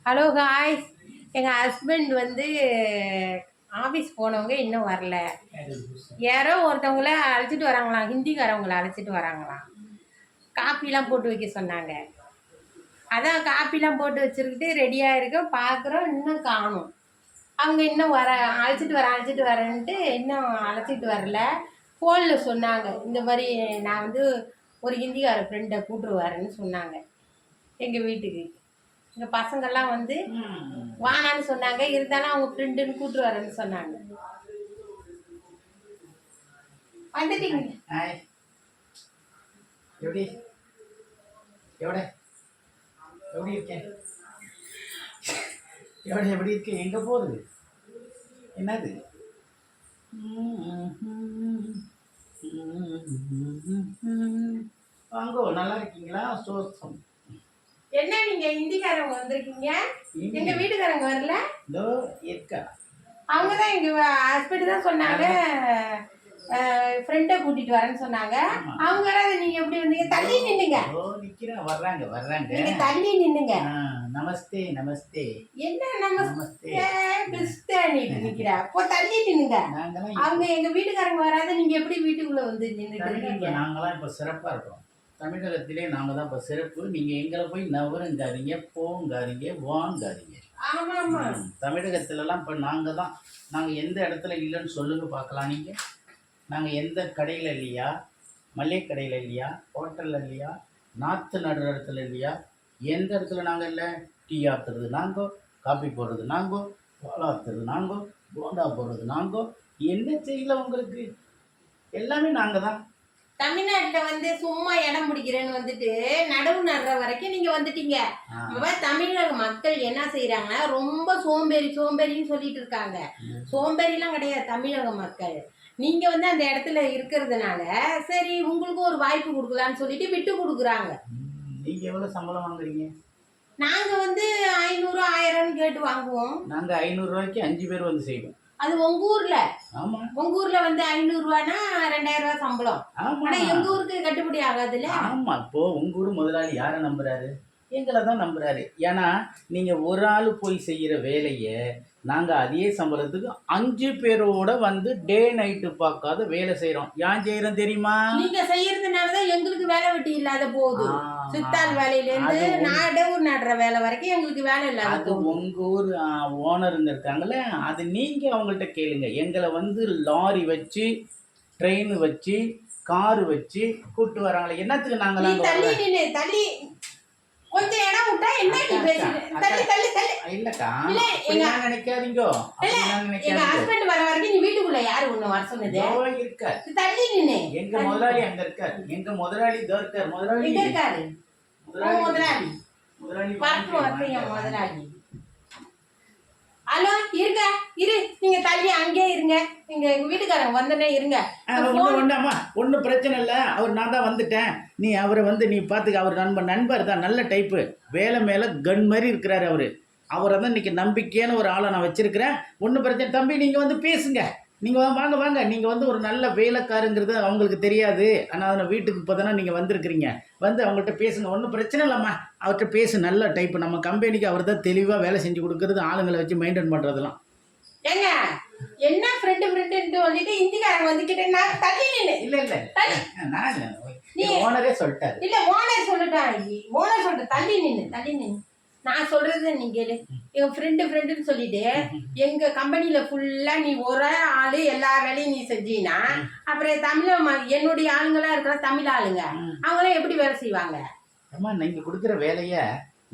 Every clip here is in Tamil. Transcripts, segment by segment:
Hello guys. எங்கள் ஹஸ்பண்ட் வந்து ஆஃபீஸ் போனவங்க இன்னும் வரல. யாரோ ஒருத்தவங்கள அழைச்சிட்டு வராங்களாம், ஹிந்திக்காரவங்கள அழைச்சிட்டு வராங்களாம். காப்பிலாம் போட்டு வைக்க சொன்னாங்க. அதான் காப்பிலாம் போட்டு வச்சுருக்கிட்டு ரெடியாக இருக்கோம். பார்க்குறோம், இன்னும் காணும். அவங்க இன்னும் அழைச்சிட்டு வரேன்ட்டு இன்னும் அழைச்சிட்டு வரல. ஃபோனில் சொன்னாங்க, இந்த மாதிரி நான் வந்து ஒரு ஹிந்திக்கார ஃப்ரெண்டை கூப்பிட்டு வரேன்னு சொன்னாங்க எங்கள் வீட்டுக்கு. எங்கள் பசங்கள்லாம் வந்து வானான்னு சொன்னாங்க, இருந்தாலும் அவங்க ஃப்ரெண்டுன்னு கூப்பிட்டு வரேன்னு சொன்னாங்க. வந்துட்டீங்க. எப்படி இருக்கேன்? எப்படி இருக்கு? எங்க போகுது? என்னது? வாங்கோ, நல்லா இருக்கீங்களா? சோசம். என்ன நீங்க ஹிந்திக்காரங்க வந்திருக்கீங்க, எங்க வீட்டுக்காரங்க வரல? இதோ இருக்கா. அவங்க தான் எங்க ஹஸ்பண்ட் தான் சொன்னாங்க, ஃப்ரெண்டை கூட்டிட்டு வரேன்னு சொன்னாங்க. அவங்க நீங்க எப்படி வந்தீங்க? தள்ளி நின்னுங்க. நிக்கிறேன், வர்றாங்க. நீங்க தள்ளி நின்னுங்க. நமஸ்தே. என்ன நமஸ்தே கிறிஸ்தானி நிக்கிற? அப்போ தள்ளி நின்னுங்க. அவங்க எங்க வீட்டுக்காரங்க வராத, நீங்க எப்படி வீட்டுக்குள்ள வந்து நின்னுட்டு? நாங்களாம் இப்ப சிறப்பா இருக்கோம். தமிழகத்திலே நாங்க தான் இப்ப சிறப்பு. நீங்க எங்களை போய் நவருங்காதீங்க, போங்காதீங்க, வாங்காதீங்க. தமிழகத்துலலாம் இப்போ நாங்கள் எந்த இடத்துல இல்லைன்னு சொல்லுங்க பார்க்கலாம். நீங்கள் நாங்கள் எந்த கடையில் இல்லையா, மளிகை கடையில் இல்லையா, ஹோட்டலில் இல்லையா, நாற்று நடுற இடத்துல இல்லையா, எந்த இடத்துல நாங்கள் இல்லை? டீ ஆற்றுறது நாங்கோ, காஃபி போடுறது நாங்கோ, பால் ஆற்றுறது நாங்கோ, போண்டா போடுறது நாங்கோ. என்ன செய்யல உங்களுக்கு? எல்லாமே நாங்கள் தான். தமிழ்நாட்டில் வந்து சும்மா இடம் பிடிக்கிறேன்னு வந்துட்டு நடவு நடுற வரைக்கும் நீங்க வந்துட்டீங்க. தமிழக மக்கள் என்ன செய்யறாங்கன்னா, ரொம்ப சோம்பேறின்னு சொல்லிட்டு இருக்காங்க. சோம்பேறிலாம் கிடையாது தமிழக மக்கள். நீங்க வந்து அந்த இடத்துல இருக்கிறதுனால சரி உங்களுக்கு ஒரு வாய்ப்பு கொடுக்கலான்னு சொல்லிட்டு விட்டு கொடுக்குறாங்க. நீங்க எவ்வளவு சம்பளம் வாங்குறீங்க? நாங்க வந்து 500 1000 கேட்டு வாங்குவோம். நாங்க 500 ரூபாய்க்கு 5 பேர் வந்து செய்வோம். அது உங்க ஊர்ல. ஆமா, உங்க ஊர்ல வந்து 500 ரூபானா 2000 ரூபாய் சம்பளம். ஆனா எங்க ஊருக்கு கட்டுப்படி ஆகாதுல்ல. ஆமா, இப்போ உங்க ஊர் முதலாளி யாரை நம்புறாரு? எங்களை தான் நம்புறாரு. ஏன்னா நீங்க ஒரு ஆள் போய் செய்யற வேலையை நாங்க அதே சம்பளத்துக்கு 5 பேரோட வந்து டே நைட்டு பார்க்காத வேலை செய்யறோம். ஏன் செய்யறோம் தெரியுமா? நீங்க செய்யறதுனாலதான் எங்களுக்கு வேலை வெட்டி இல்லாத போகுது. சித்தாள் வேலையில இருந்து நடவு நடுற வேலை வரைக்கும் எங்களுக்கு வேலை இல்லாத. அது உங்க ஊர் ஓனருங்க இருக்காங்களே, அது நீங்க அவங்கள்ட்ட கேளுங்க. எங்களை வந்து லாரி வச்சு, ட்ரெயின் வச்சு, காரு வச்சு கூப்பிட்டு வராங்களே, என்னத்துக்கு நாங்க தள்ளி கொஞ்சம் இடம் விட்டா என்ன நீ பேசுற? தள்ளி இல்லக்கா, நினைக்காதீங்க. எங்க ஹஸ்பண்ட் வர வரைக்கும் நீ வீட்டுக்குள்ள யாரு ஒண்ணு வர சொன்னது? இருக்க தள்ளி நின்னு. எங்க முதலாளி அங்க இருக்காரு. எங்க முதலாளி இருக்காரு. முதலாளி இருக்காரு. முதலாளி முதலாளி. ஹலோ, இரு நீங்க தள்ளி அங்கே இருங்க. எங்க வீட்டுக்காரங்க வந்தனே இருங்க. ஒன்றும் பிரச்சனை இல்லை. அவர் நான் தான் வந்துட்டேன். நீ அவரை வந்து நீ பார்த்துக்க. அவர் நண்பர் தான், நல்ல டைப்பு. வேலை மேலே கன் மாதிரி இருக்கிறாரு அவரு. அவரை தான் இன்னைக்கு நம்பிக்கையான ஒரு ஆளை நான் வச்சிருக்கிறேன். ஒன்றும் பிரச்சனை. தம்பி நீங்கள் வந்து பேசுங்க. நீங்கள் வாங்க. நீங்கள் வந்து ஒரு நல்ல வேலைக்காருங்கிறது அவங்களுக்கு தெரியாது. ஆனால் அதில் வீட்டுக்கு இப்போ தானே நீங்கள் வந்திருக்கிறீங்க. வந்து அவங்கள்ட்ட பேசுங்க. ஒன்றும் பிரச்சனை இல்லைம்மா. அவர்கிட்ட பேசு. நல்ல டைப்பு. நம்ம கம்பெனிக்கு அவர் தான் தெளிவாக வேலை செஞ்சு கொடுக்குறது, ஆளுங்களை வச்சு மெயின்டைன் பண்ணுறதுலாம். ஏங்க என்ன ஃப்ரெண்டு சொல்லிட்டு இந்திக்காரங்க வந்துக்கிட்டு நான் தள்ளி நின்று. இல்லை நான் நீ ஓனரே சொல்லிட்டாரு. இல்லை ஓனர் சொல்லிட்டு தள்ளி நின்று. நான் சொல்றது நீ கேளு. என் ஃப்ரெண்டுன்னு சொல்லிட்டு எங்க கம்பெனியில ஃபுல்லா நீ ஒரு ஆளு எல்லா வேலையும் நீ செஞ்சீன்னா அப்புறம் என்னுடைய ஆளுங்களா இருக்கிற தமிழ் ஆளுங்க அவங்களாம் எப்படி வேலை செய்வாங்க? அம்மா, நீங்க கொடுக்குற வேலைய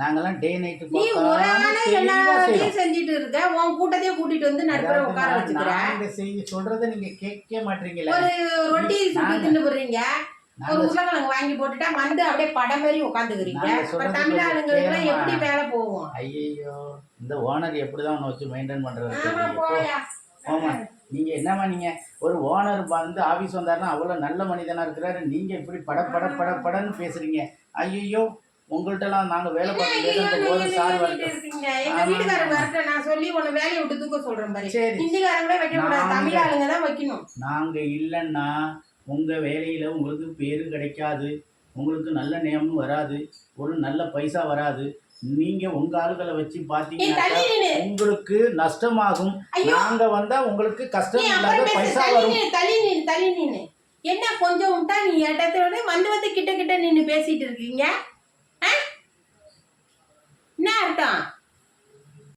நாங்கெல்லாம் டே நைட் நீ ஒரு ஆளே எல்லா வேலையும் செஞ்சுட்டு இருக்க. உன் கூட்டத்தையே கூட்டிட்டு வந்து நடுப்புற உட்கார வச்சுக்கிறேன். சொல்றத நீங்க கேட்க மாட்டீங்களா? ஒரு ரொட்டி சுட்டு தின்னு போடுறீங்க, ஒரு உருளைக்கிழங்கு வாங்கி போட்டுட்டா வந்து அப்படியே படம் மாதிரி உட்காந்துக்கிறீங்க. தமிழ் ஆளுங்களுக்கு எப்படி வேலை போகும்? ஐயோ, இந்த ஓனர் எப்படிதான் உன்னை வச்சு மெயின்டைன் பண்றது? ஆமா, நீங்க என்னமா நீங்க ஒரு ஓனர் வந்து ஆபீஸ் வந்தாருன்னா அவ்வளவு நல்ல மனிதனா இருக்கிறாரு. நீங்க இப்படி படன்னு பேசுறீங்க. ஐயோ, உங்கள்கிட்டலாம் நாங்க வேலை பார்த்து போது சார் நான் சொல்லி உன்னை வேலையை விட்டு தூக்க சொல்றேன் பாரு. ஹிந்திக்காரங்களே வைக்க கூடாது, தமிழ் ஆளுங்க தான் வைக்கணும். நாங்க இல்லைன்னா உங்க வேலையில உங்களுக்கு பேரும் கிடைக்காது, உங்களுக்கு நல்ல நேமும் வராது, ஒரு நல்ல பைசா வராது. நீங்க உங்க ஆளுகளை வச்சு நீ பாத்தீங்கன்னா தள்ளி நின்னு உங்களுக்கு நஷ்டமாகும். ஐயோ நாங்க வந்தா உங்களுக்கு நீ கஷ்டம் இல்லாத அப்புறம் பேசு பைசா தள்ளி வரும். நின்னு தள்ளி நின்னு என்ன கொஞ்சம் விட்டா நீ இடத்தோட வந்து கிட்ட நின்னு பேசிட்டு இருக்கீங்க ஆ? என்ன அர்த்தம்